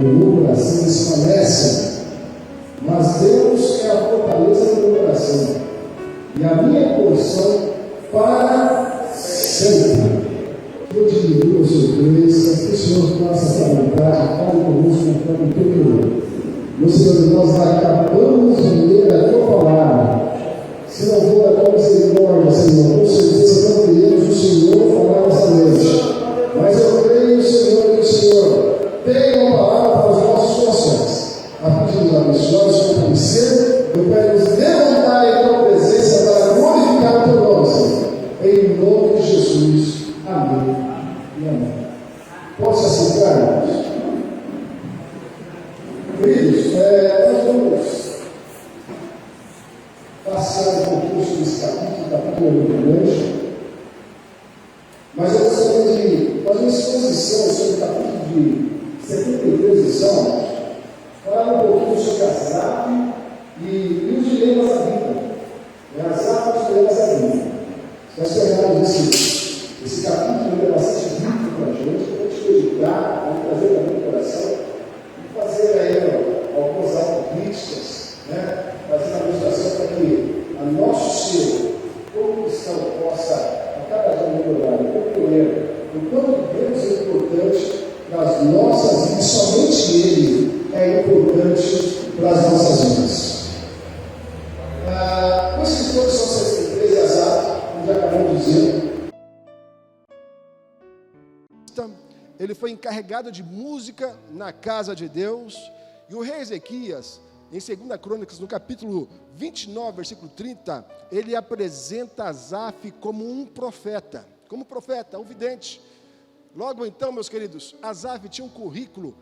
e o meu coração desfalecem. Mas Deus é a fortaleza do meu coração e a minha porção para sempre. Eu diminua o seu Deus, que o Senhor faça essa vontade, fale conosco conforme o teu querer. Meu Senhor, nós acabamos de ler a tua palavra. Se não for a tua misericórdia, Senhor, com certeza não queremos o Senhor falar nessa noite. Mas eu creio, Senhor, que o Senhor tem uma palavra para os nossos corações. A fim de nos abençoar, o Senhor conhecer, eu quero nos levantar em tua presença para glorificar o teu nome, Senhor. Em nome de Jesus. Amém e amém. Posso assentar, irmãos? Queridos, nós vamos passar um pouquinho sobre esse capítulo é muito grande, mas eu gostaria de fazer uma exposição sobre o capítulo de 73 de Salmos, falar um pouquinho sobre Asaf e os dilemas da vida. Asaf e os dilemas da vida. Nós terminamos esse capítulo, é bastante rico para a gente, para a gente meditar, para trazer para o coração e fazer aí algumas autocríticas, né? Fazer uma ilustração para que a nosso ser, como cristão, possa a cada dia melhorar, compreender o quanto Deus é importante para as nossas vidas, somente Ele é importante para as nossas vidas. Os escritores são 63 e Asaf, como já acabamos de dizer. Ele foi encarregado de música na casa de Deus, e o rei Ezequias, em 2 Crônicas, no capítulo 29, versículo 30, ele apresenta Asaf como um profeta, um vidente. Logo então, meus queridos, Asaf tinha um currículo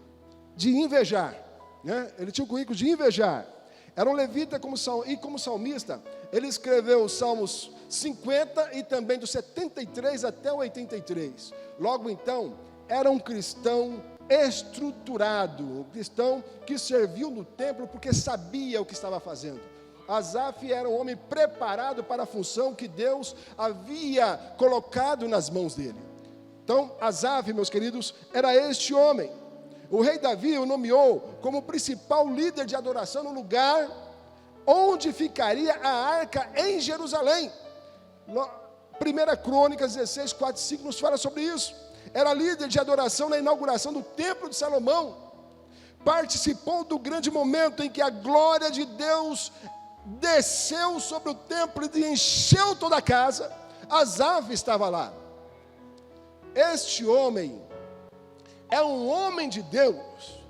de invejar, né? Ele tinha um currículo de invejar. Era um levita e como salmista, ele escreveu os Salmos 50 e também do 73 até o 83. Logo então, era um cristão estruturado, um cristão que serviu no templo porque sabia o que estava fazendo. Asaf era um homem preparado para a função que Deus havia colocado nas mãos dele. Então, Asaf, meus queridos, era este homem. O rei Davi o nomeou como principal líder de adoração no lugar onde ficaria a arca em Jerusalém. 1 Crônicas 16, 4 e 5 nos fala sobre isso. Era líder de adoração na inauguração do templo de Salomão. Participou do grande momento em que a glória de Deus desceu sobre o templo e encheu toda a casa. Asaf estava lá. Este homem é um homem de Deus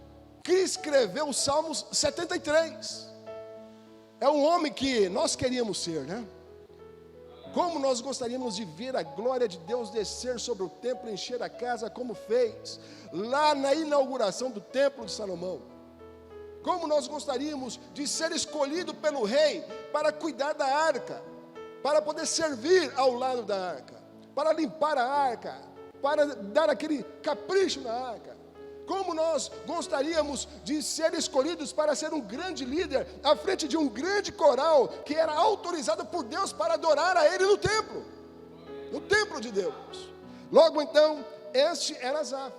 que escreveu os Salmos 73. É um homem que nós queríamos ser, né? Como nós gostaríamos de ver a glória de Deus descer sobre o templo e encher a casa, como fez lá na inauguração do templo de Salomão. Como nós gostaríamos de ser escolhido pelo rei para cuidar da arca, para poder servir ao lado da arca, para limpar a arca, para dar aquele capricho na arca. Como nós gostaríamos de ser escolhidos para ser um grande líder à frente de um grande coral que era autorizado por Deus para adorar a Ele no templo de Deus. Logo então, este era Asaf.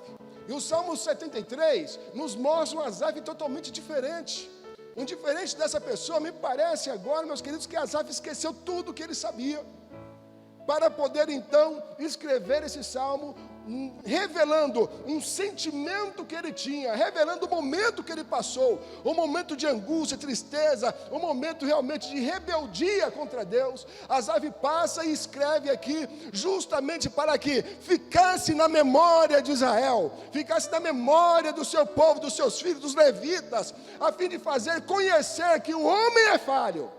E o Salmo 73 nos mostra um Asaf totalmente diferente. Um diferente dessa pessoa, me parece agora, meus queridos, que Asaf esqueceu tudo o que ele sabia, para poder então escrever esse salmo, revelando um sentimento que ele tinha, revelando o momento que ele passou, um momento de angústia, tristeza, um momento realmente de rebeldia contra Deus. Asaf passa e escreve aqui justamente para que ficasse na memória de Israel, ficasse na memória do seu povo, dos seus filhos, dos levitas, a fim de fazer conhecer que o homem é falho,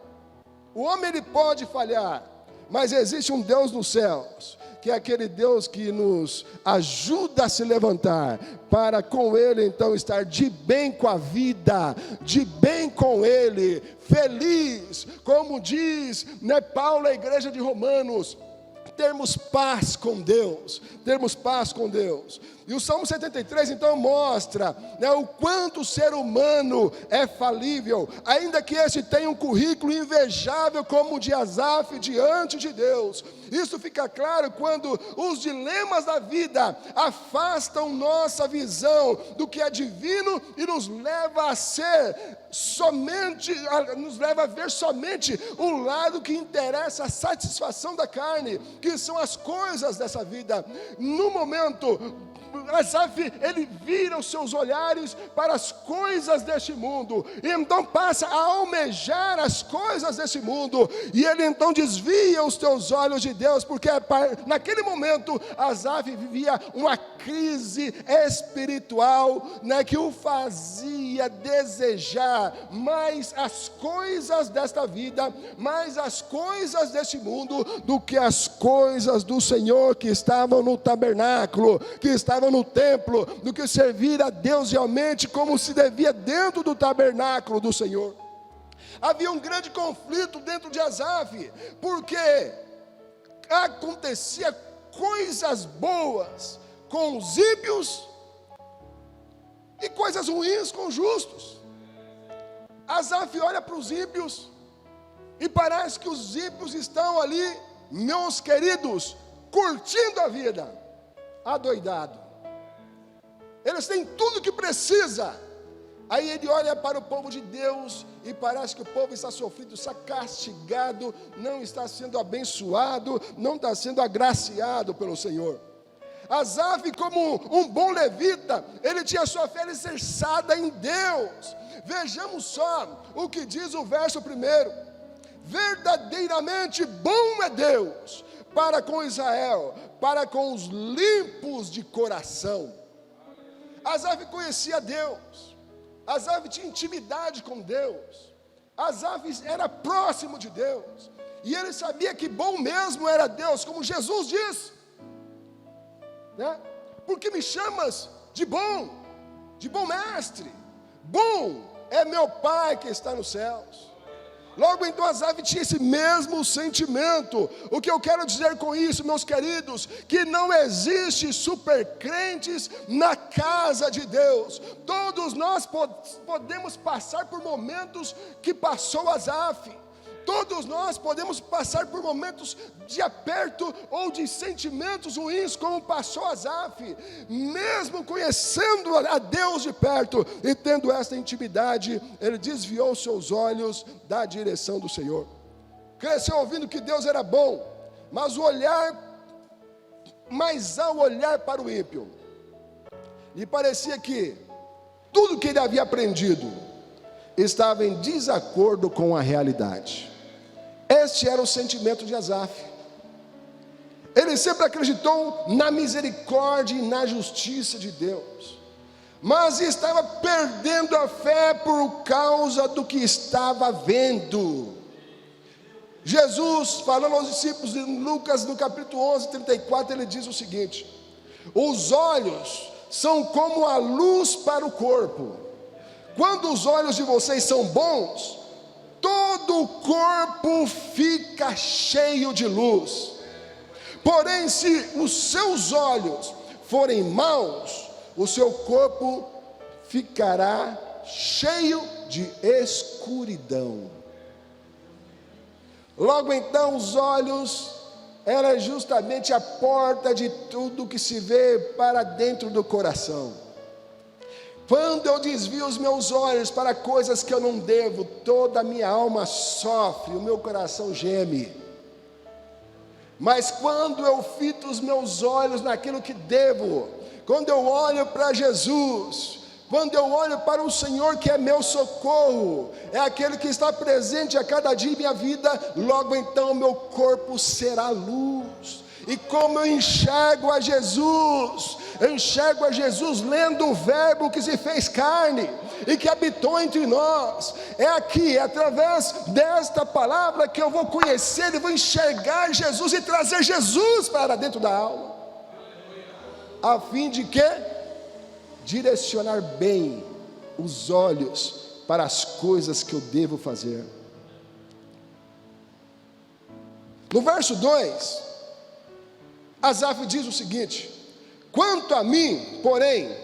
o homem ele pode falhar, mas existe um Deus nos céus, que é aquele Deus que nos ajuda a se levantar, para com Ele então estar de bem com a vida, de bem com Ele, feliz, como diz Paulo à igreja de Romanos, termos paz com Deus, termos paz com Deus. E o Salmo 73 então mostra, né, o quanto o ser humano é falível, ainda que esse tenha um currículo invejável como o de Asaf diante de Deus. Isso fica claro quando os dilemas da vida afastam nossa visão do que é divino e nos leva a ser somente, nos leva a ver somente o lado que interessa, a satisfação da carne, que são as coisas dessa vida. No momento, Asaf, ele vira os seus olhares para as coisas deste mundo, e então passa a almejar as coisas desse mundo, e ele então desvia os teus olhos de Deus, porque naquele momento Asaf vivia uma crise espiritual, né, que o fazia desejar mais as coisas desta vida, mais as coisas deste mundo, do que as coisas do Senhor que estavam no tabernáculo, que estavam no templo, do que servir a Deus realmente como se devia dentro do tabernáculo do Senhor. Havia um grande conflito dentro de Asaf, porque acontecia coisas boas com os ímpios e coisas ruins com os justos. Asaf olha para os ímpios e parece que os ímpios estão ali, meus queridos, curtindo a vida, adoidado. Eles têm tudo o que precisa. Aí ele olha para o povo de Deus e parece que o povo está sofrido, está castigado, não está sendo abençoado, não está sendo agraciado pelo Senhor. Asaf, como um bom levita, ele tinha sua fé alicerçada em Deus. Vejamos só o que diz o verso 1: verdadeiramente bom é Deus para com Israel, para com os limpos de coração. Asaf conhecia Deus, Asaf tinha intimidade com Deus, Asaf era próximo de Deus, e ele sabia que bom mesmo era Deus, como Jesus diz, né? Porque me chamas de bom mestre? Bom é meu Pai que está nos céus. Logo então Asaf tinha esse mesmo sentimento. O que eu quero dizer com isso, meus queridos, que não existe supercrentes na casa de Deus. Todos nós podemos passar por momentos que passou Asaf. Todos nós podemos passar por momentos de aperto ou de sentimentos ruins, como passou Asaf. Mesmo conhecendo a Deus de perto e tendo esta intimidade, ele desviou seus olhos da direção do Senhor. Cresceu ouvindo que Deus era bom, mas ao olhar para o ímpio, lhe parecia que tudo que ele havia aprendido estava em desacordo com a realidade. Este era o sentimento de Asaf. Ele sempre acreditou na misericórdia e na justiça de Deus, mas estava perdendo a fé por causa do que estava vendo. Jesus, falando aos discípulos de Lucas, no capítulo 11, 34, ele diz o seguinte: os olhos são como a luz para o corpo. Quando os olhos de vocês são bons, todo o corpo fica cheio de luz. Porém, se os seus olhos forem maus, o seu corpo ficará cheio de escuridão. Logo então, os olhos era justamente a porta de tudo que se vê para dentro do coração. Quando eu desvio os meus olhos para coisas que eu não devo, toda a minha alma sofre, o meu coração geme. Mas quando eu fito os meus olhos naquilo que devo, quando eu olho para Jesus, quando eu olho para o Senhor que é meu socorro, é aquele que está presente a cada dia em minha vida, logo então meu corpo será luz. E como eu enxergo a Jesus, lendo o verbo que se fez carne e que habitou entre nós. É aqui, é através desta palavra que eu vou conhecer e vou enxergar Jesus e trazer Jesus para dentro da alma, a fim de que? Direcionar bem os olhos para as coisas que eu devo fazer. No verso 2, Asaf diz o seguinte: quanto a mim, porém,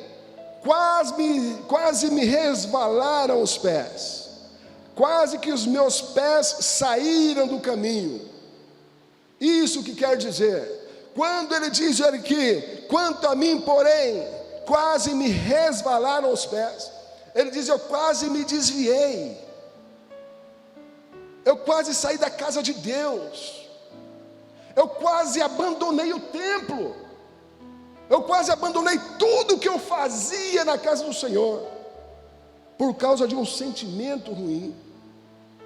quase me resvalaram os pés, quase que os meus pés saíram do caminho. Isso que quer dizer, quando ele diz aqui, quanto a mim, porém, quase me resvalaram os pés, ele diz: eu quase me desviei, eu quase saí da casa de Deus, eu quase abandonei o templo, eu quase abandonei tudo que eu fazia na casa do Senhor, por causa de um sentimento ruim,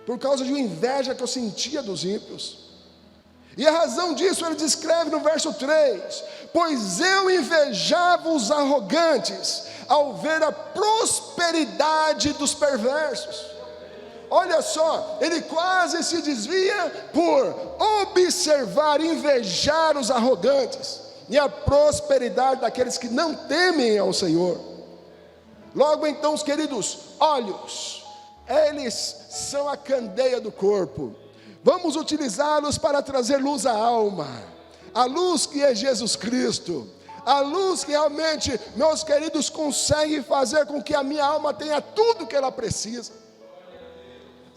por causa de uma inveja que eu sentia dos ímpios. E a razão disso ele descreve no verso 3: pois eu invejava os arrogantes ao ver a prosperidade dos perversos. Olha só, ele quase se desvia por observar, invejar os arrogantes e a prosperidade daqueles que não temem ao Senhor. Logo então, os queridos, olhos, eles são a candeia do corpo. Vamos utilizá-los para trazer luz à alma, a luz que é Jesus Cristo, a luz que realmente, meus queridos, consegue fazer com que a minha alma tenha tudo que ela precisa,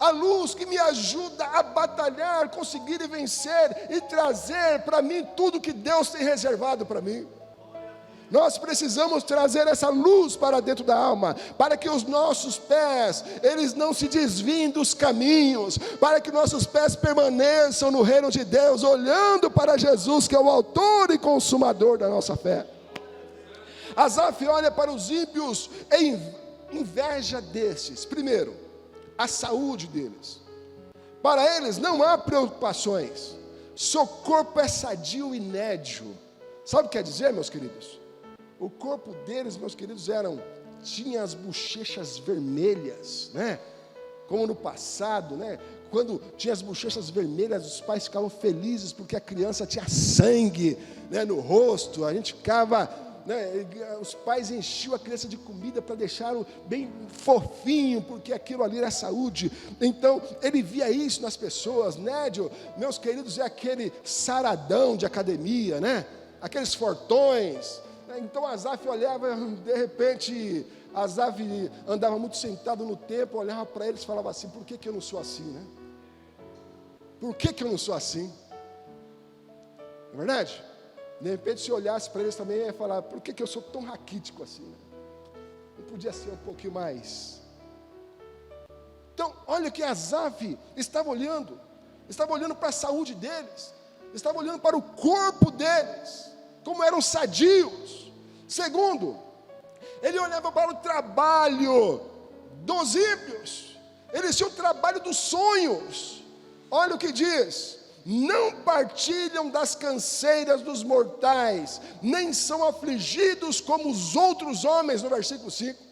a luz que me ajuda a batalhar, conseguir e vencer e trazer para mim tudo que Deus tem reservado para mim. Nós precisamos trazer essa luz para dentro da alma, para que os nossos pés, eles não se desviem dos caminhos, para que nossos pés permaneçam no reino de Deus, olhando para Jesus, que é o autor e consumador da nossa fé. Asaf olha para os ímpios em inveja desses. Primeiro, a saúde deles. Para eles não há preocupações, seu corpo é sadio e nédio. Sabe o que quer dizer, meus queridos? O corpo deles, meus queridos, tinha as bochechas vermelhas, né? Como no passado, né? Quando tinha as bochechas vermelhas, os pais ficavam felizes porque a criança tinha sangue, né, no rosto. A gente ficava, né, os pais enchiam a criança de comida para deixá-lo bem fofinho, porque aquilo ali era saúde. Então ele via isso nas pessoas. Nédio, meus queridos, é aquele saradão de academia, né? Aqueles fortões. Então Asaf olhava, de repente Asaf andava muito sentado no templo, olhava para eles e falava assim: por que eu não sou assim, né? Por que eu não sou assim? Não é verdade? De repente, se olhasse para eles também, ia falar: por que eu sou tão raquítico assim, né? Não podia ser um pouquinho mais. Então, olha que Asaf estava olhando para a saúde deles, estava olhando para o corpo deles, como eram sadios. Segundo, ele olhava para o trabalho dos ímpios. Eles tinham o trabalho dos sonhos. Olha o que diz: não partilham das canseiras dos mortais, nem são afligidos como os outros homens, no versículo 5.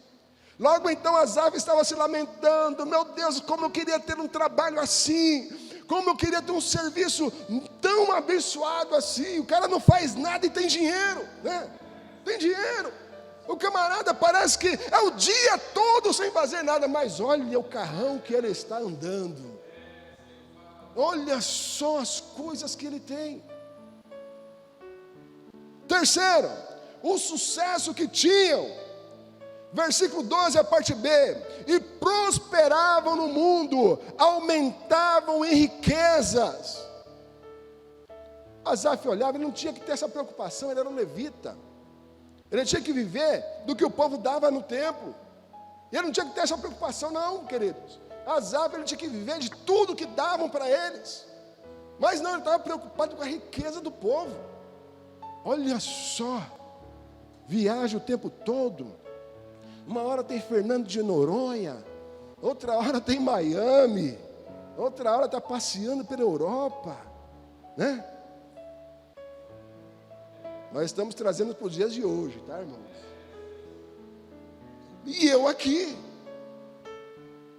Logo então Asaf estava se lamentando: meu Deus, como eu queria ter um trabalho assim, como eu queria ter um serviço tão abençoado assim. O cara não faz nada e tem dinheiro, né? Tem dinheiro. O camarada parece que é o dia todo sem fazer nada, mas olha o carrão que ele está andando. Olha só as coisas que ele tem. Terceiro, o sucesso que tinham. Versículo 12, a parte B: e prosperavam no mundo, aumentavam em riquezas. Asaf olhava, ele não tinha que ter essa preocupação, ele era um levita. Ele tinha que viver do que o povo dava no templo. Ele não tinha que ter essa preocupação não, queridos. Asaf, ele tinha que viver de tudo que davam para eles. Mas não, ele estava preocupado com a riqueza do povo. Olha só, viaja o tempo todo. Uma hora tem Fernando de Noronha, outra hora tem Miami, outra hora está passeando pela Europa, né? Nós estamos trazendo para os dias de hoje, tá, irmãos? E eu aqui,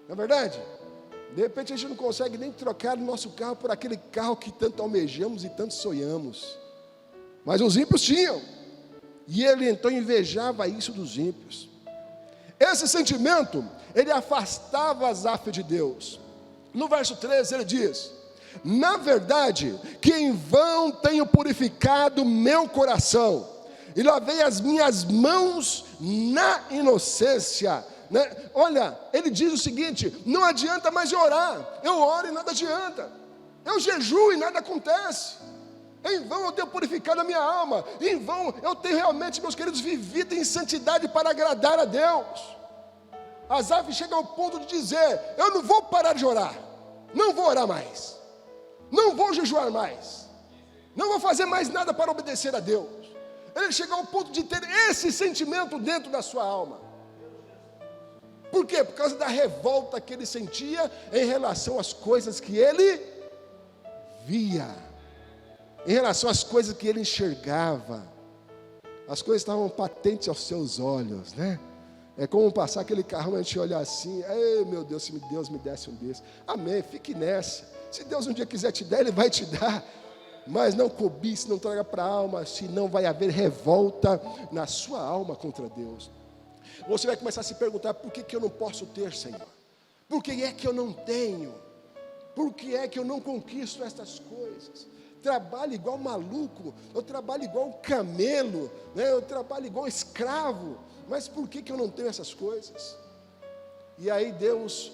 não é verdade? De repente a gente não consegue nem trocar o nosso carro por aquele carro que tanto almejamos e tanto sonhamos. Mas os ímpios tinham, e ele então invejava isso dos ímpios. Esse sentimento, ele afastava Asaf de Deus. No verso 13 ele diz: Na verdade, que em vão tenho purificado meu coração, e lavei as minhas mãos na inocência, né? Olha, ele diz o seguinte: não adianta mais orar, eu oro e nada adianta, eu jejuo e nada acontece, em vão eu tenho purificado a minha alma, em vão eu tenho realmente, meus queridos, vivido em santidade para agradar a Deus. Asaf chega ao ponto de dizer: eu não vou parar de orar, não vou orar mais, não vou jejuar mais, não vou fazer mais nada para obedecer a Deus. Ele chegou ao ponto de ter esse sentimento dentro da sua alma. Por quê? Por causa da revolta que ele sentia em relação às coisas que ele via, em relação às coisas que ele enxergava. As coisas estavam patentes aos seus olhos, né? É como passar aquele carro, a gente olha assim: ei, meu Deus, se Deus me desse um desses. Amém, fique nessa. Se Deus um dia quiser te dar, Ele vai te dar. Mas não cobice, não traga para a alma, senão vai haver revolta na sua alma contra Deus. Você vai começar a se perguntar: por que eu não posso ter, Senhor? Por que é que eu não tenho? Por que é que eu não conquisto estas coisas? Trabalho igual maluco, eu trabalho igual camelo, né? Eu trabalho igual escravo, mas por que eu não tenho essas coisas? E aí Deus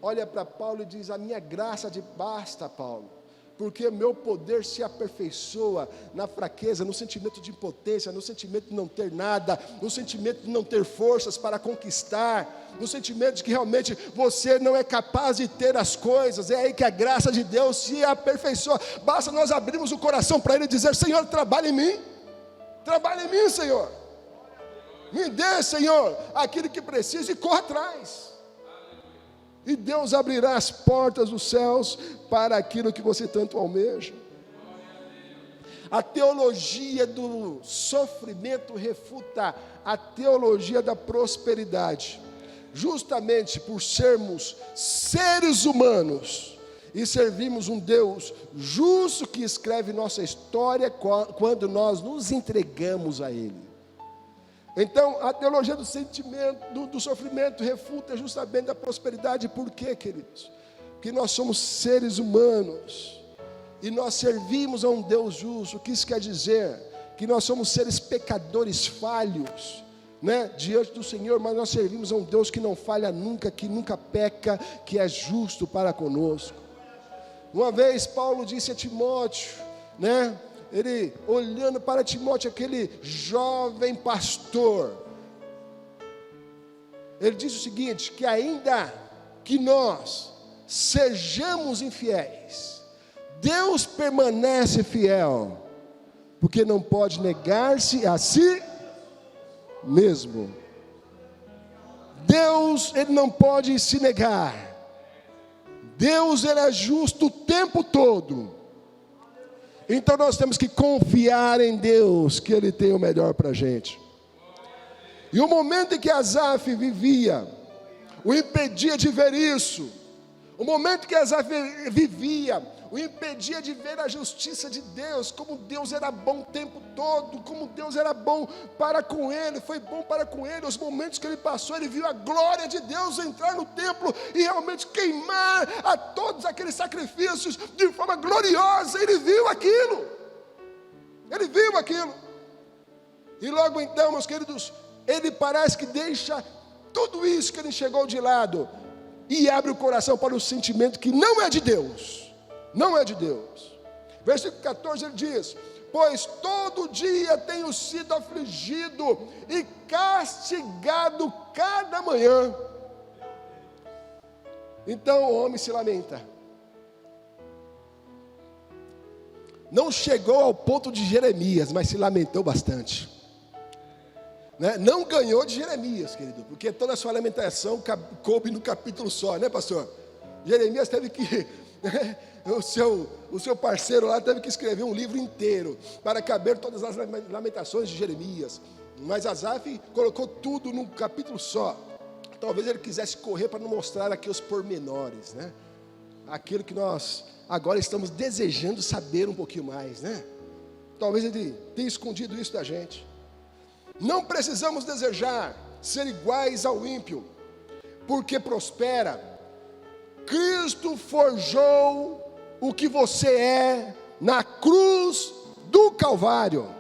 olha para Paulo e diz: a minha graça te basta, Paulo, porque meu poder se aperfeiçoa na fraqueza, no sentimento de impotência, no sentimento de não ter nada, no sentimento de não ter forças para conquistar, no sentimento de que realmente você não é capaz de ter as coisas. É aí que a graça de Deus se aperfeiçoa. Basta nós abrirmos o coração para Ele e dizer: Senhor, trabalha em mim, Senhor, me dê, Senhor, aquilo que preciso, e corra atrás. E Deus abrirá as portas dos céus para aquilo que você tanto almeja. A teologia do sofrimento refuta a teologia da prosperidade, justamente por sermos seres humanos e servimos um Deus justo que escreve nossa história quando nós nos entregamos a Ele. Então, a teologia do sentimento, do sofrimento refuta justamente a prosperidade. Por quê, queridos? Porque nós somos seres humanos e nós servimos a um Deus justo. O que isso quer dizer? Que nós somos seres pecadores falhos, né, diante do Senhor, mas nós servimos a um Deus que não falha nunca, que nunca peca, que é justo para conosco. Uma vez Paulo disse a Timóteo, né, ele olhando para Timóteo, aquele jovem pastor, ele disse o seguinte: que ainda que nós sejamos infiéis, Deus permanece fiel, porque não pode negar-se a si mesmo. Deus, Ele não pode se negar. Deus, Ele é justo o tempo todo. Então nós temos que confiar em Deus, que Ele tem o melhor para a gente. E o momento em que Asaf vivia o impedia de ver isso. O momento que Asaf vivia o impedia de ver a justiça de Deus, como Deus era bom o tempo todo, como Deus era bom para com ele, foi bom para com ele. Os momentos que ele passou, ele viu a glória de Deus entrar no templo e realmente queimar a todos aqueles sacrifícios de forma gloriosa. Ele viu aquilo, e logo então, meus queridos, ele parece que deixa tudo isso que ele chegou de lado e abre o coração para o sentimento que não é de Deus. Não é de Deus. Versículo 14 ele diz: pois todo dia tenho sido afligido e castigado cada manhã. Então o homem se lamenta. Não chegou ao ponto de Jeremias, mas se lamentou bastante, né? Não ganhou de Jeremias, querido, porque toda a sua lamentação coube no capítulo só, né, pastor? Jeremias teve que o seu parceiro lá teve que escrever um livro inteiro para caber todas as lamentações de Jeremias, mas Asaf colocou tudo num capítulo só. Talvez ele quisesse correr para não mostrar aqui os pormenores, né? Aquilo que nós agora estamos desejando saber um pouquinho mais, né? Talvez ele tenha escondido isso da gente. Não precisamos desejar ser iguais ao ímpio, porque prospera. Cristo forjou o que você é na cruz do Calvário.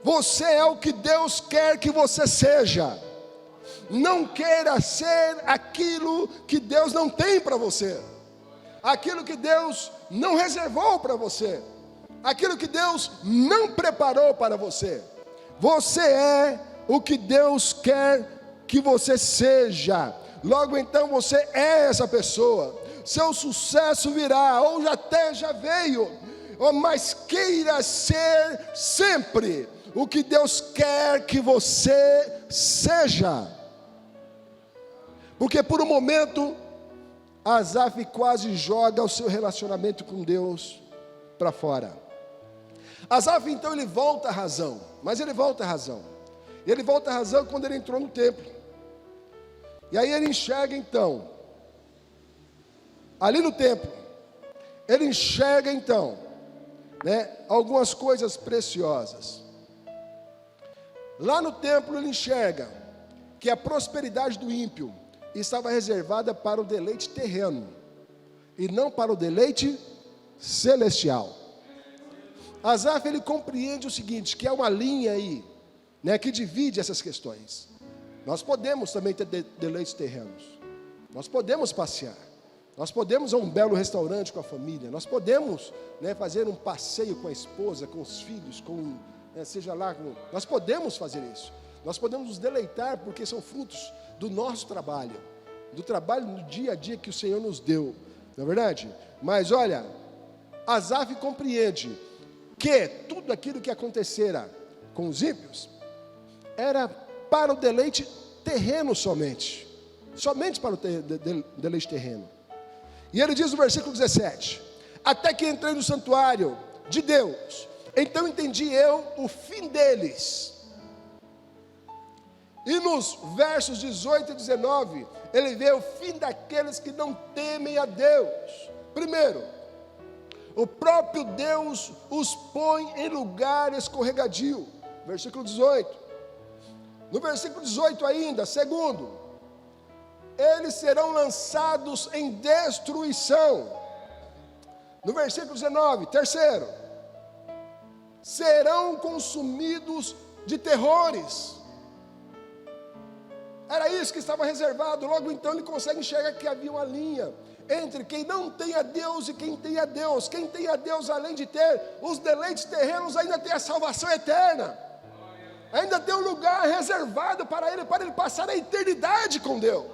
Você é o que Deus quer que você seja. Não queira ser aquilo que Deus não tem para você, aquilo que Deus não reservou para você, aquilo que Deus não preparou para você. Você é o que Deus quer que você seja. Logo então você é essa pessoa. Seu sucesso virá, ou até já veio, mas queira ser sempre o que Deus quer que você seja. Porque por um momento Asaf quase joga o seu relacionamento com Deus para fora. Asaf então ele volta à razão, mas ele volta à razão. Ele volta à razão quando ele entrou no templo. E aí ele enxerga então, ali no templo, ele enxerga então, algumas coisas preciosas. Lá no templo ele enxerga que a prosperidade do ímpio estava reservada para o deleite terreno e não para o deleite celestial. Asaf ele compreende o seguinte, que é uma linha aí, que divide essas questões. Nós podemos também ter deleites terrenos, nós podemos passear, nós podemos ir a um belo restaurante com a família, nós podemos fazer um passeio com a esposa, com os filhos, seja lá, nós podemos fazer isso. Nós podemos nos deleitar porque são frutos do nosso trabalho, do trabalho no dia a dia que o Senhor nos deu, não é verdade? Mas olha, Asaf compreende que tudo aquilo que acontecera com os ímpios era para o deleite terreno somente para o deleite terreno. E ele diz no versículo 17: até que entrei no santuário de Deus, então entendi eu o fim deles. E nos versos 18 e 19, ele vê o fim daqueles que não temem a Deus. Primeiro, o próprio Deus os põe em lugar escorregadio. Versículo 18. No versículo 18 ainda, segundo, eles serão lançados em destruição. No versículo 19, terceiro, serão consumidos de terrores. Era isso que estava reservado. Logo então ele consegue enxergar que havia uma linha entre quem não tem a Deus e quem tem a Deus. Quem tem a Deus, além de ter os deleites terrenos, ainda tem a salvação eterna. Ainda tem um lugar reservado para ele passar a eternidade com Deus.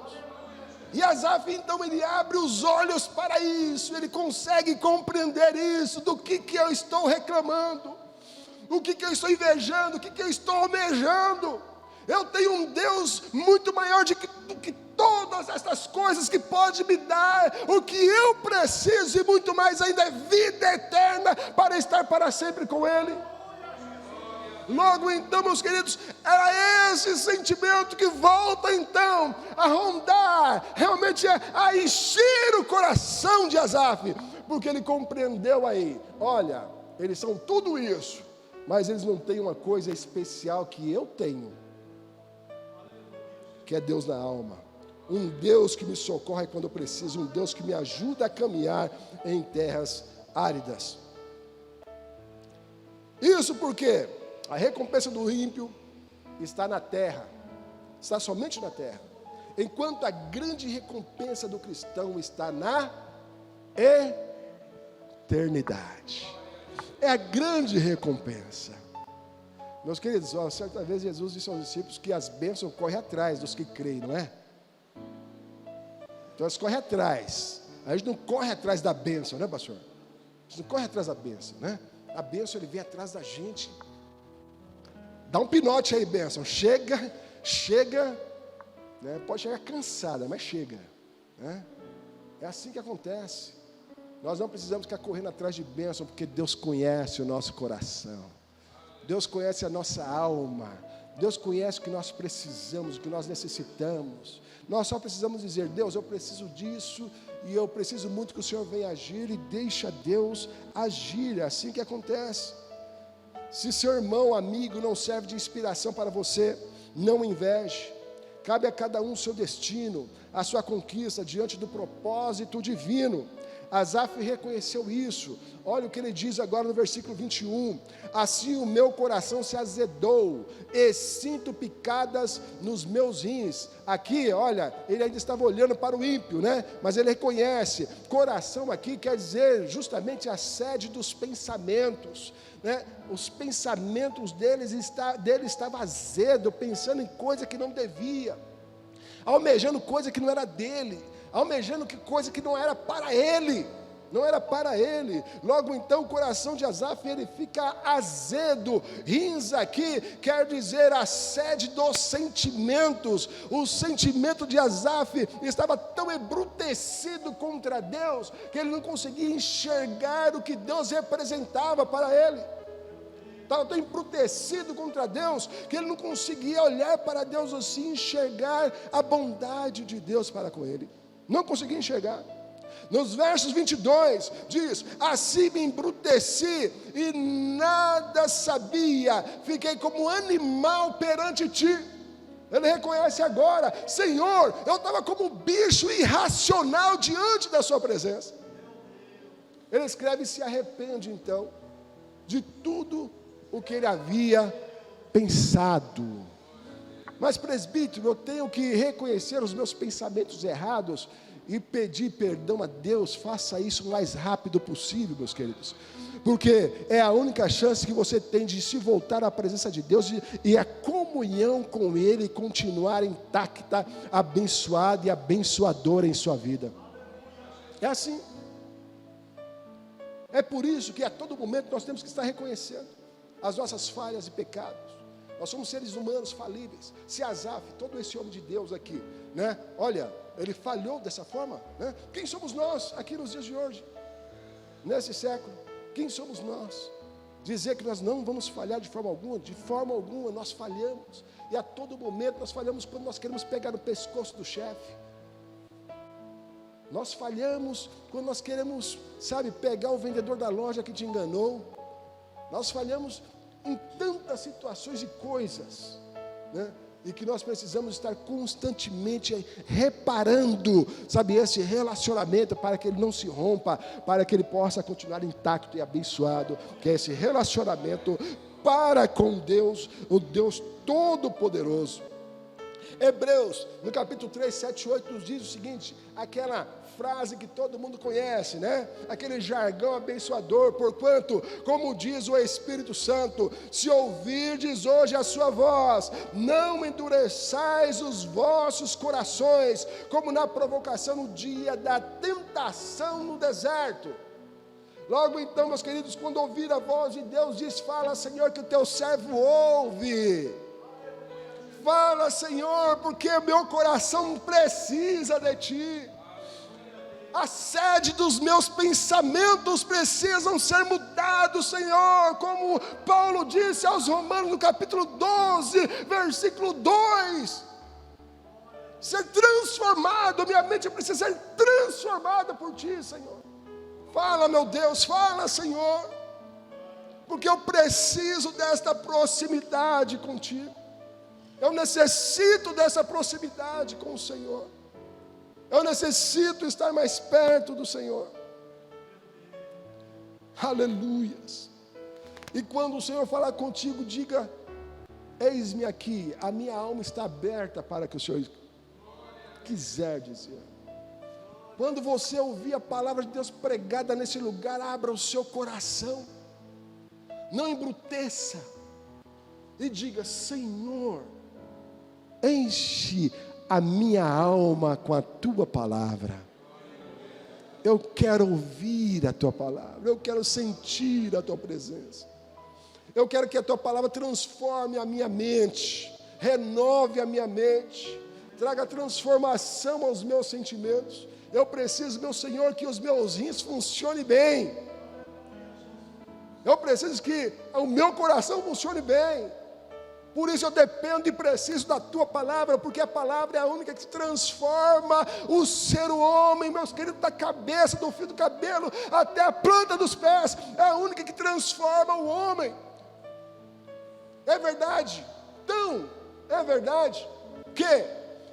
E Asaf então ele abre os olhos para isso, ele consegue compreender isso, do que eu estou reclamando, o que eu estou invejando, o que eu estou almejando. Eu tenho um Deus muito maior do que todas essas coisas que pode me dar. O que eu preciso e muito mais ainda é vida eterna para estar para sempre com Ele. Logo então, meus queridos, era esse sentimento que volta então a rondar, realmente a encher o coração de Asaf, porque ele compreendeu aí, olha, eles são tudo isso, mas eles não têm uma coisa especial que eu tenho, que é Deus na alma, um Deus que me socorre quando eu preciso, um Deus que me ajuda a caminhar em terras áridas. Isso porque a recompensa do ímpio está na terra, está somente na terra, enquanto a grande recompensa do cristão está na eternidade. É a grande recompensa. Meus queridos, certa vez Jesus disse aos discípulos que as bênçãos correm atrás dos que creem, não é? Então elas correm atrás. A gente não corre atrás da bênção, né, pastor? A gente não corre atrás da bênção, né? A bênção ele vem atrás da gente. Dá um pinote aí, bênção. Chega, né? Pode chegar cansada, mas chega, né? É assim que acontece. Nós não precisamos ficar correndo atrás de bênção, porque Deus conhece o nosso coração. Deus conhece a nossa alma. Deus conhece o que nós precisamos, o que nós necessitamos. Nós só precisamos dizer: Deus, eu preciso disso, e eu preciso muito que o Senhor venha agir, e deixa Deus agir. É assim que acontece. Se seu irmão, amigo, não serve de inspiração para você, não inveje. Cabe a cada um o seu destino, a sua conquista diante do propósito divino. Asaf reconheceu isso. Olha o que ele diz agora no versículo 21. Assim o meu coração se azedou, e sinto picadas nos meus rins. Aqui, olha, ele ainda estava olhando para o ímpio, né? Mas ele reconhece, coração aqui quer dizer justamente a sede dos pensamentos, né? Os pensamentos dele estava azedo, pensando em coisa que não devia, almejando coisa que não era dele, almejando coisa que não era para ele. Não era para ele. Logo então o coração de Asaf, ele fica azedo. Rins aqui quer dizer a sede dos sentimentos. O sentimento de Asaf estava tão embrutecido contra Deus, que ele não conseguia enxergar o que Deus representava para ele. Estava tão embrutecido contra Deus, que ele não conseguia olhar para Deus assim, enxergar a bondade de Deus para com ele. Não conseguia enxergar. Nos versos 22 diz: assim me embruteci e nada sabia, fiquei como animal perante ti. Ele reconhece agora: Senhor, eu estava como um bicho irracional diante da sua presença. Ele escreve e se arrepende então de tudo o que ele havia pensado. Mas presbítero, eu tenho que reconhecer os meus pensamentos errados e pedir perdão a Deus. Faça isso o mais rápido possível, meus queridos, porque é a única chance que você tem de se voltar à presença de Deus e a comunhão com Ele continuar intacta, abençoada e abençoadora em sua vida. É assim. É por isso que a todo momento nós temos que estar reconhecendo as nossas falhas e pecados. Nós somos seres humanos falíveis. Se Asaf, todo esse homem de Deus aqui, né? Olha, ele falhou dessa forma, né? Quem somos nós aqui nos dias de hoje, nesse século? Quem somos nós? Dizer que nós não vamos falhar de forma alguma nós falhamos. E a todo momento nós falhamos quando nós queremos pegar no pescoço do chefe. Nós falhamos quando nós queremos, pegar o vendedor da loja que te enganou. Nós falhamos em tantas situações e coisas, né? E que nós precisamos estar constantemente reparando, esse relacionamento, para que ele não se rompa, para que ele possa continuar intacto e abençoado, que é esse relacionamento para com Deus, o Deus Todo-Poderoso. Hebreus, no capítulo 3, 7 e 8, nos diz o seguinte, aquela frase que todo mundo conhece, né? Aquele jargão abençoador: porquanto, como diz o Espírito Santo, se ouvirdes hoje a sua voz, não endureçais os vossos corações, como na provocação no dia da tentação no deserto. Logo então, meus queridos, quando ouvir a voz de Deus, diz: fala, Senhor, que o teu servo ouve. Fala, Senhor, porque meu coração precisa de ti. A sede dos meus pensamentos precisam ser mudados, Senhor, como Paulo disse aos Romanos no capítulo 12, versículo 2. Ser transformado, minha mente precisa ser transformada por ti, Senhor. Fala, meu Deus, fala, Senhor, porque eu preciso desta proximidade contigo. Eu necessito dessa proximidade com o Senhor. Eu necessito estar mais perto do Senhor. Aleluias. E quando o Senhor falar contigo, diga: eis-me aqui, a minha alma está aberta para que o Senhor quiser dizer. Quando você ouvir a palavra de Deus pregada nesse lugar, abra o seu coração, não embruteça, e diga: Senhor, enche a minha alma com a tua palavra. Eu quero ouvir a tua palavra, eu quero sentir a tua presença. Eu quero que a tua palavra transforme a minha mente, renove a minha mente, traga transformação aos meus sentimentos. Eu preciso, meu Senhor, que os meus rins funcionem bem. Eu preciso que o meu coração funcione bem. Por isso eu dependo e preciso da tua palavra, porque a palavra é a única que transforma o ser homem, meus queridos, da cabeça, do fio do cabelo até a planta dos pés. É a única que transforma o homem. É verdade. Então, é verdade que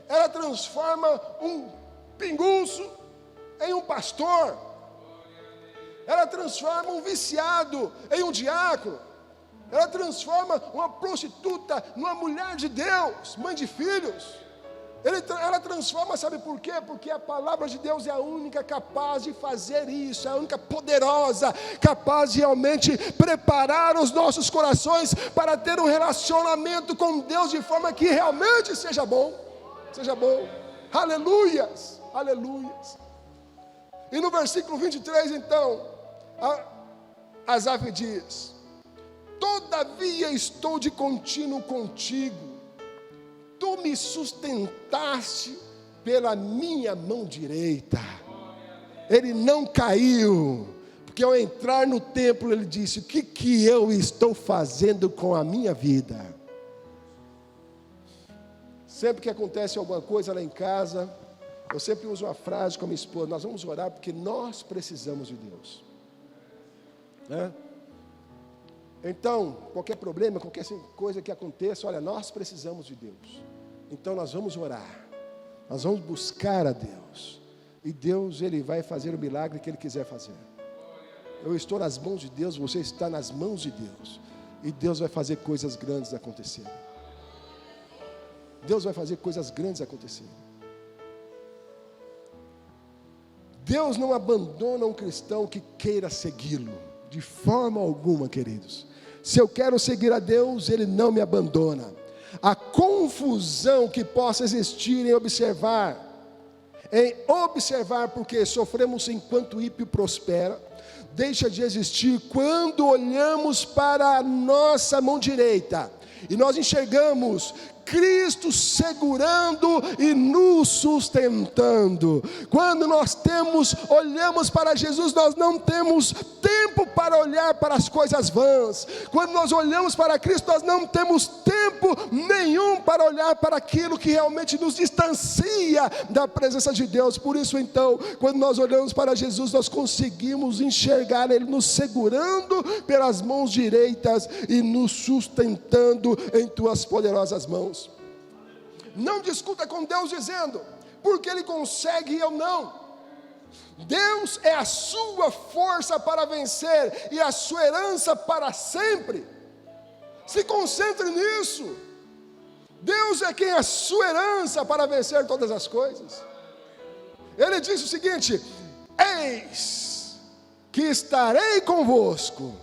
ela transforma um pinguço em um pastor. ela transforma um viciado em um diácono, ela transforma uma prostituta numa mulher de Deus, mãe de filhos. Ela transforma, sabe por quê? Porque a palavra de Deus é a única capaz de fazer isso, é a única poderosa, capaz de realmente preparar os nossos corações para ter um relacionamento com Deus de forma que realmente seja bom, aleluias, aleluias. E no versículo 23 então, Asaf diz: todavia estou de contínuo contigo, tu me sustentaste pela minha mão direita. Ele não caiu, porque ao entrar no templo ele disse: o que eu estou fazendo com a minha vida? Sempre que acontece alguma coisa lá em casa, eu sempre uso uma frase com a minha esposa: nós vamos orar porque nós precisamos de Deus, né? Então, qualquer problema, qualquer coisa que aconteça, olha, nós precisamos de Deus. Então nós vamos orar, nós vamos buscar a Deus, e Deus, Ele vai fazer o milagre que Ele quiser fazer. Eu estou nas mãos de Deus, você está nas mãos de Deus, e Deus vai fazer coisas grandes acontecerem. Deus vai fazer coisas grandes acontecerem. Deus não abandona um cristão que queira segui-lo, de forma alguma, queridos. Se eu quero seguir a Deus, Ele não me abandona. A confusão que possa existir em observar porque sofremos enquanto o ímpio prospera, deixa de existir quando olhamos para a nossa mão direita e nós enxergamos Cristo segurando e nos sustentando. Quando nós olhamos para Jesus, nós não temos tempo para olhar para as coisas vãs. Quando nós olhamos para Cristo, nós não temos tempo nenhum para olhar para aquilo que realmente nos distancia da presença de Deus. Por isso então, quando nós olhamos para Jesus, nós conseguimos enxergar Ele nos segurando pelas mãos direitas e nos sustentando em tuas poderosas mãos. Não discuta com Deus dizendo: porque Ele consegue e eu não. Deus é a sua força para vencer e a sua herança para sempre. Se concentre nisso. Deus é quem é a sua herança para vencer todas as coisas. Ele disse o seguinte: eis que estarei convosco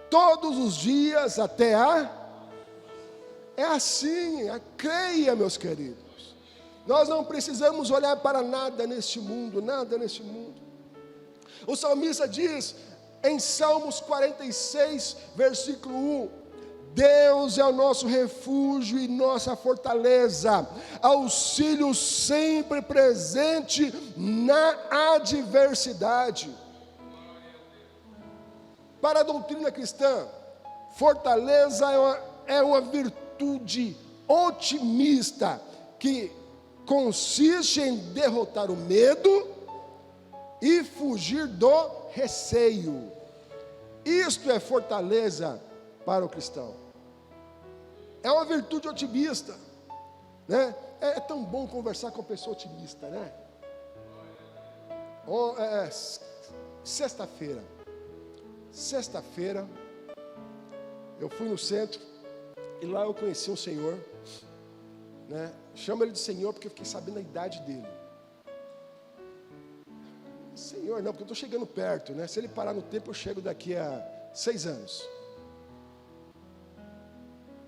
todos os dias até a... É assim, creia, meus queridos. Nós não precisamos olhar para nada neste mundo, nada neste mundo. O salmista diz em Salmos 46, versículo 1: Deus é o nosso refúgio e nossa fortaleza, auxílio sempre presente na adversidade. Para a doutrina cristã, fortaleza é uma virtude otimista que consiste em derrotar o medo e fugir do receio. Isto é fortaleza para o cristão. É uma virtude otimista, né? É tão bom conversar com uma pessoa otimista, né? Sexta-feira eu fui no centro e lá eu conheci um senhor, né? Chamo ele de senhor porque eu fiquei sabendo a idade dele. Senhor não, porque eu estou chegando perto, né? Se ele parar no tempo, eu chego daqui a 6 anos.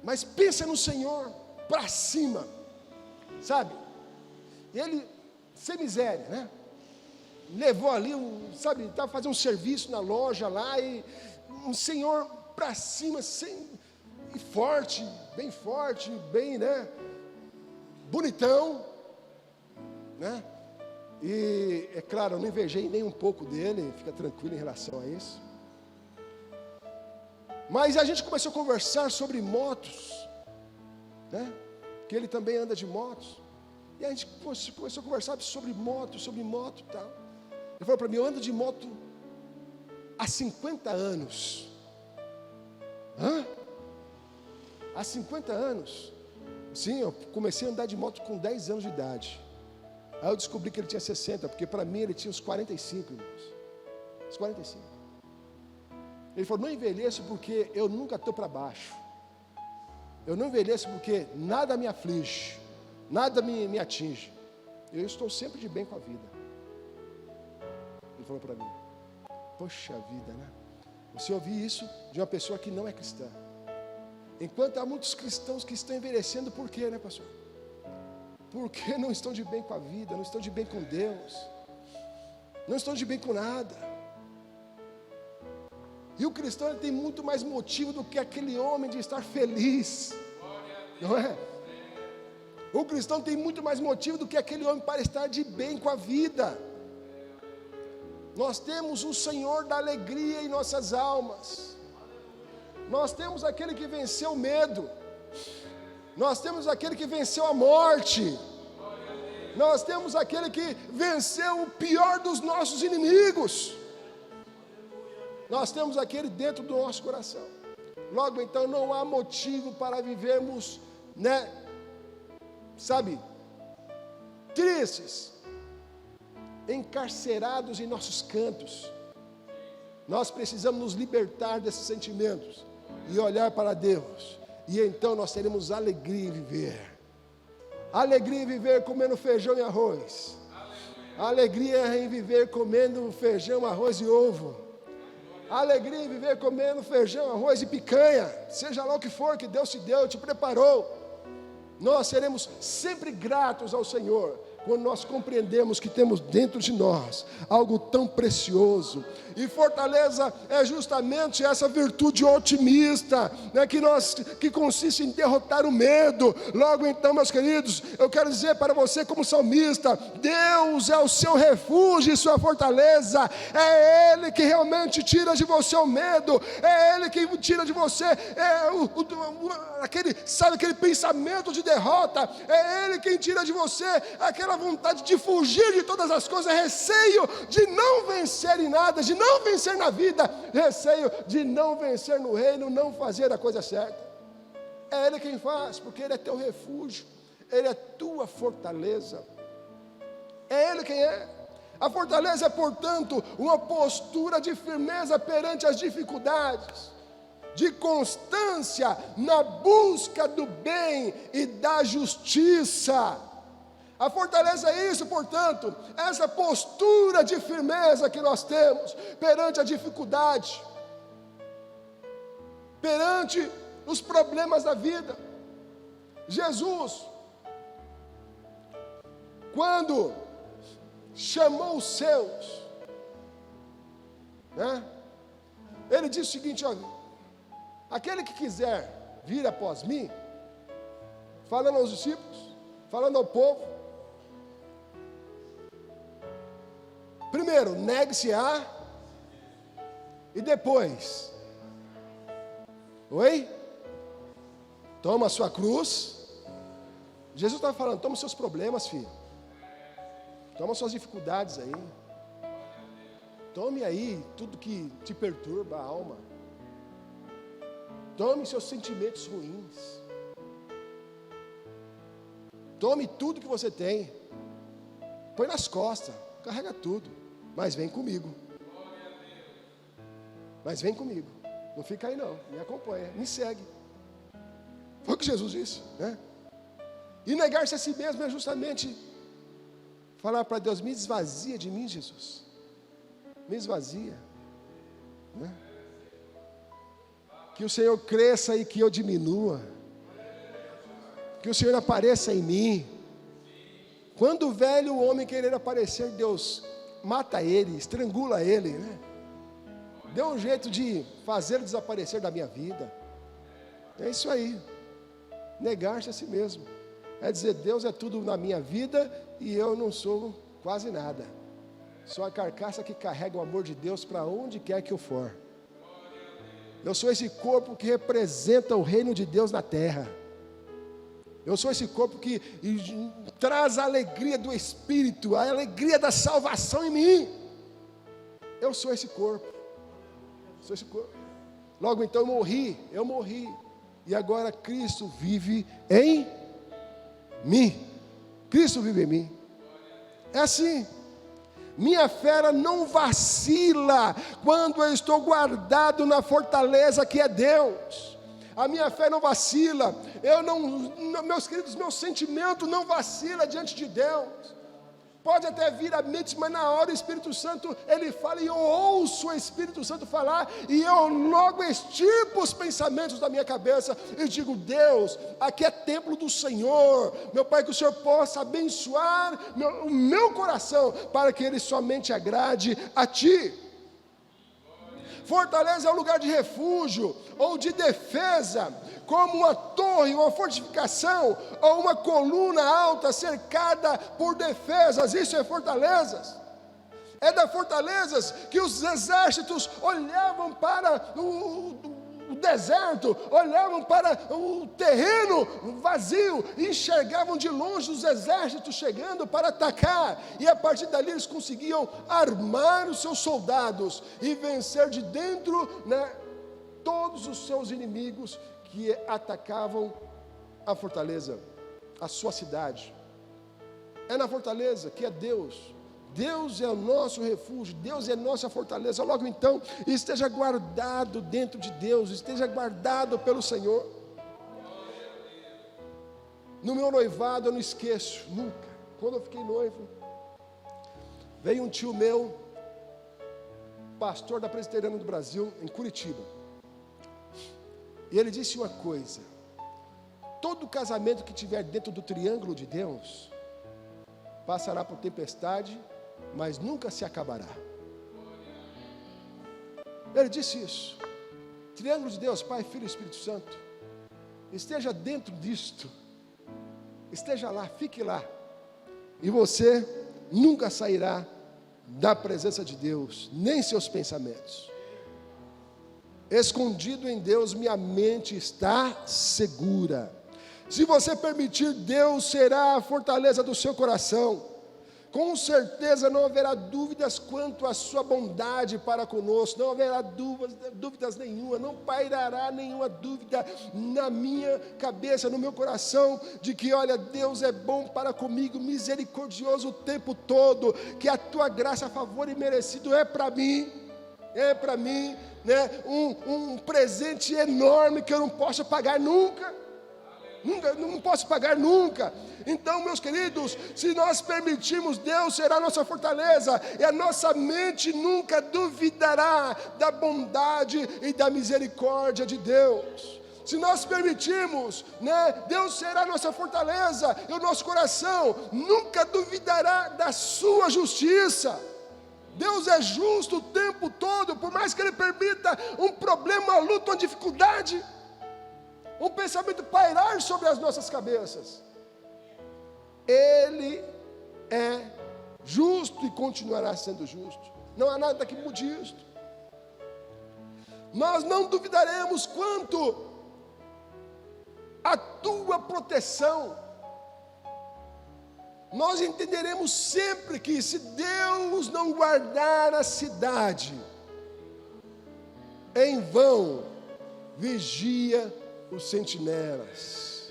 Mas pensa no Senhor para cima, sabe? Ele, sem miséria, né? Levou ali, estava fazendo um serviço na loja lá, e um senhor para cima, e forte, bem, né? Bonitão, né? E é claro, eu não invejei nem um pouco dele, fica tranquilo em relação a isso. Mas a gente começou a conversar sobre motos, né? Que ele também anda de motos. E a gente começou a conversar sobre moto e tal. Ele falou para mim: eu ando de moto há 50 anos. Hã? Há 50 anos? Sim, eu comecei a andar de moto com 10 anos de idade. Aí eu descobri que ele tinha 60, porque para mim ele tinha uns 45, irmãos. Aos 45. Ele falou, não envelheço porque eu nunca estou para baixo. Eu não envelheço porque nada me aflige, nada me atinge. Eu estou sempre de bem com a vida. Ele falou para mim, poxa vida, né? Você ouvir isso de uma pessoa que não é cristã. Enquanto há muitos cristãos que estão envelhecendo, por quê, né, pastor? Porque não estão de bem com a vida, não estão de bem com Deus, não estão de bem com nada. E o cristão ele tem muito mais motivo do que aquele homem de estar feliz, não é? O cristão tem muito mais motivo do que aquele homem para estar de bem com a vida. Nós temos o Senhor da alegria em nossas almas. Nós temos aquele que venceu o medo. Nós temos aquele que venceu a morte. Nós temos aquele que venceu o pior dos nossos inimigos. Nós temos aquele dentro do nosso coração. Logo então não há motivo para vivermos, tristes, encarcerados em nossos cantos. Nós precisamos nos libertar desses sentimentos e olhar para Deus, e então nós teremos alegria em viver. Alegria em viver comendo feijão e arroz. Alegria em viver comendo feijão, arroz e ovo. Alegria em viver comendo feijão, arroz e picanha. Seja lá o que for que Deus te deu, te preparou. Nós seremos sempre gratos ao Senhor quando nós compreendemos que temos dentro de nós algo tão precioso. E fortaleza é justamente essa virtude otimista, que consiste em derrotar o medo. Logo então, meus queridos, eu quero dizer para você como salmista, Deus é o seu refúgio e sua fortaleza. É Ele que realmente tira de você o medo. É Ele que tira de você aquele pensamento de derrota. É Ele quem tira de você aquela vontade de fugir de todas as coisas, receio de não vencer em nada, de não vencer na vida, receio de não vencer no reino, não fazer a coisa certa. É Ele quem faz, porque Ele é teu refúgio, Ele é tua fortaleza. É Ele quem é. A fortaleza é, portanto, uma postura de firmeza perante as dificuldades, de constância na busca do bem e da justiça. A fortaleza é isso, portanto, essa postura de firmeza que nós temos perante a dificuldade, perante os problemas da vida. Jesus, quando chamou os seus, Ele disse o seguinte: olha, aquele que quiser vir após mim, falando aos discípulos, falando ao povo, primeiro, negue-se a, e depois, toma a sua cruz. Jesus estava falando, toma os seus problemas, filho, toma as suas dificuldades aí, tome aí tudo que te perturba a alma, tome seus sentimentos ruins, tome tudo que você tem, põe nas costas, carrega tudo. Mas vem comigo. Mas vem comigo. Não fica aí não. Me acompanha. Me segue. Foi o que Jesus disse, E negar-se a si mesmo é justamente falar para Deus: me esvazia de mim, Jesus. Me esvazia. Que o Senhor cresça e que eu diminua. Que o Senhor apareça em mim. Quando o velho homem querer aparecer, Deus mata ele, estrangula ele, Dê um jeito de fazê-lo desaparecer da minha vida. É isso aí. Negar-se a si mesmo. É dizer, Deus é tudo na minha vida e eu não sou quase nada. Sou a carcaça que carrega o amor de Deus para onde quer que eu for. Eu sou esse corpo que representa o reino de Deus na terra. Eu sou esse corpo que traz a alegria do Espírito, a alegria da salvação em mim. Eu sou esse corpo. Sou esse corpo. Logo então eu morri. E agora Cristo vive em mim. Cristo vive em mim. É assim. Minha fé não vacila quando eu estou guardado na fortaleza que é Deus. A minha fé não vacila. Meus queridos, meu sentimento não vacila diante de Deus. Pode até vir a mente, mas na hora o Espírito Santo, ele fala, e eu ouço o Espírito Santo falar, e eu logo extirpo os pensamentos da minha cabeça, e digo: Deus, aqui é templo do Senhor, meu Pai, que o Senhor possa abençoar o meu coração, para que ele somente agrade a Ti. Fortaleza é um lugar de refúgio, ou de defesa, como uma torre, uma fortificação, ou uma coluna alta cercada por defesas. Isso é fortalezas. É das fortalezas que os exércitos olhavam para o deserto, olhavam para o terreno vazio, e enxergavam de longe os exércitos chegando para atacar, e a partir dali eles conseguiam armar os seus soldados, e vencer de dentro, todos os seus inimigos, que atacavam a fortaleza, a sua cidade. É na fortaleza que é Deus. Deus é o nosso refúgio, Deus é a nossa fortaleza. Logo então, esteja guardado dentro de Deus, esteja guardado pelo Senhor. No meu noivado eu não esqueço, nunca. Quando eu fiquei noivo, veio um tio meu, pastor da Presbiteriana do Brasil, em Curitiba. E ele disse uma coisa: todo casamento que tiver dentro do triângulo de Deus, passará por tempestade, mas nunca se acabará. Ele disse isso. Triângulo de Deus, Pai, Filho e Espírito Santo, esteja dentro disto, esteja lá, fique lá, e você nunca sairá da presença de Deus, nem seus pensamentos. Escondido em Deus, minha mente está segura. Se você permitir, Deus será a fortaleza do seu coração. Com certeza não haverá dúvidas quanto à sua bondade para conosco, não haverá dúvidas nenhuma, não pairará nenhuma dúvida na minha cabeça, no meu coração, de que, olha, Deus é bom para comigo, misericordioso o tempo todo, que a tua graça, favor e merecido é para mim, um presente enorme que eu não posso pagar nunca. Não posso pagar nunca. Então, meus queridos, se nós permitirmos, Deus será a nossa fortaleza, e a nossa mente nunca duvidará da bondade e da misericórdia de Deus. Se nós permitirmos, Deus será a nossa fortaleza, e o nosso coração nunca duvidará da sua justiça. Deus é justo o tempo todo, por mais que Ele permita um problema, uma luta, uma dificuldade, um pensamento pairar sobre as nossas cabeças. Ele é justo e continuará sendo justo. Não há nada que mude isto. Nós não duvidaremos quanto à tua proteção. Nós entenderemos sempre que, se Deus não guardar a cidade, em vão vigia os sentinelas.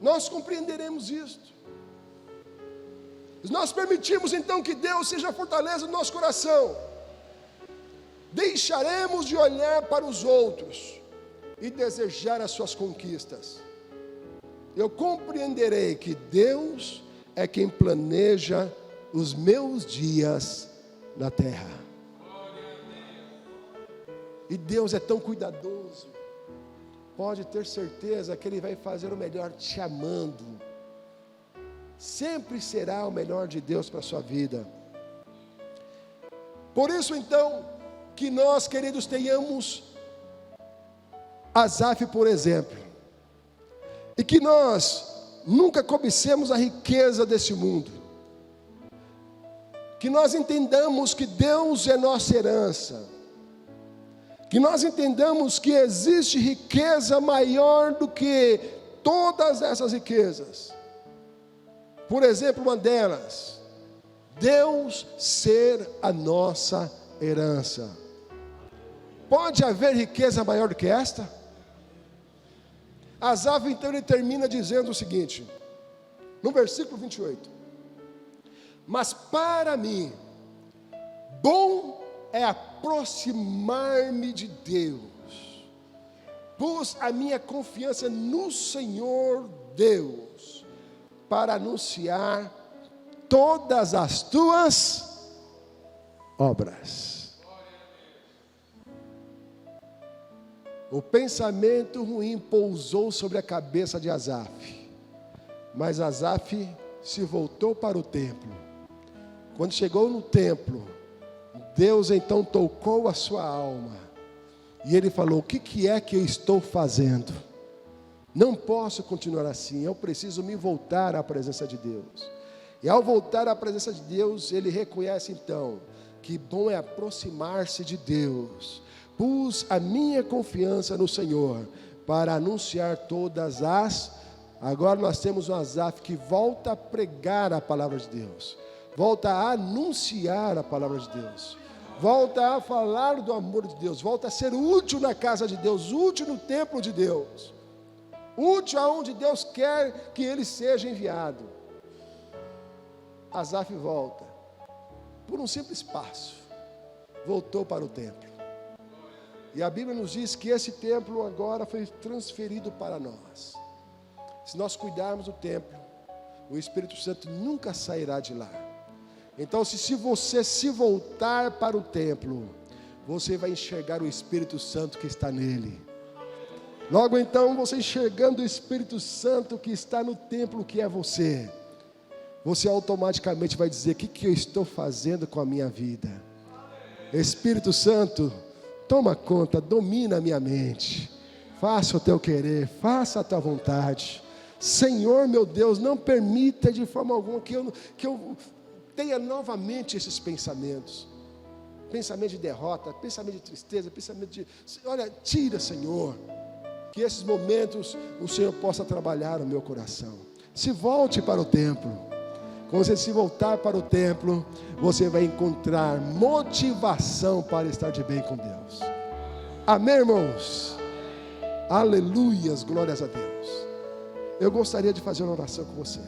Nós compreenderemos isto. Se nós permitirmos então que Deus seja a fortaleza do nosso coração, deixaremos de olhar para os outros e desejar as suas conquistas. Eu compreenderei que Deus é quem planeja os meus dias na terra. E Deus é tão cuidadoso. Pode ter certeza que Ele vai fazer o melhor te amando. Sempre será o melhor de Deus para a sua vida. Por isso então, que nós, queridos, tenhamos Asaf por exemplo, e que nós nunca cobicemos a riqueza desse mundo, que nós entendamos que Deus é nossa herança, que nós entendamos que existe riqueza maior do que todas essas riquezas. Por exemplo, uma delas, Deus ser a nossa herança. Pode haver riqueza maior do que esta? Asaf então ele termina dizendo o seguinte, no versículo 28: mas para mim Bom é aproximar-me de Deus. Pus a minha confiança no Senhor Deus para anunciar todas as tuas obras. O pensamento ruim pousou sobre a cabeça de Asaf, mas Asaf se voltou para o templo. Quando chegou no templo, Deus então tocou a sua alma, e ele falou: o que é que eu estou fazendo? Não posso continuar assim, eu preciso me voltar à presença de Deus. E ao voltar à presença de Deus, ele reconhece então, que bom é aproximar-se de Deus. Pus a minha confiança no Senhor, para anunciar todas as... Agora nós temos um Asaf que volta a pregar a palavra de Deus, volta a anunciar a palavra de Deus, volta a falar do amor de Deus, volta a ser útil na casa de Deus, útil no templo de Deus, útil aonde Deus quer que ele seja enviado. Asaf volta, por um simples passo, voltou para o templo. E a Bíblia nos diz que esse templo agora foi transferido para nós. Se nós cuidarmos do templo, o Espírito Santo nunca sairá de lá. Então, se você se voltar para o templo, você vai enxergar o Espírito Santo que está nele. Logo então, você enxergando o Espírito Santo que está no templo, que é você, você automaticamente vai dizer: o que eu estou fazendo com a minha vida? Espírito Santo, toma conta, domina a minha mente, faça o teu querer, faça a tua vontade. Senhor meu Deus, não permita de forma alguma que eu tenha novamente esses pensamentos. Pensamento de derrota, pensamento de tristeza, pensamento de... Olha, tira, Senhor. Que esses momentos o Senhor possa trabalhar no meu coração. Se volte para o templo. Quando você se voltar para o templo, você vai encontrar motivação para estar de bem com Deus. Amém, irmãos? Aleluias, glórias a Deus. Eu gostaria de fazer uma oração com você.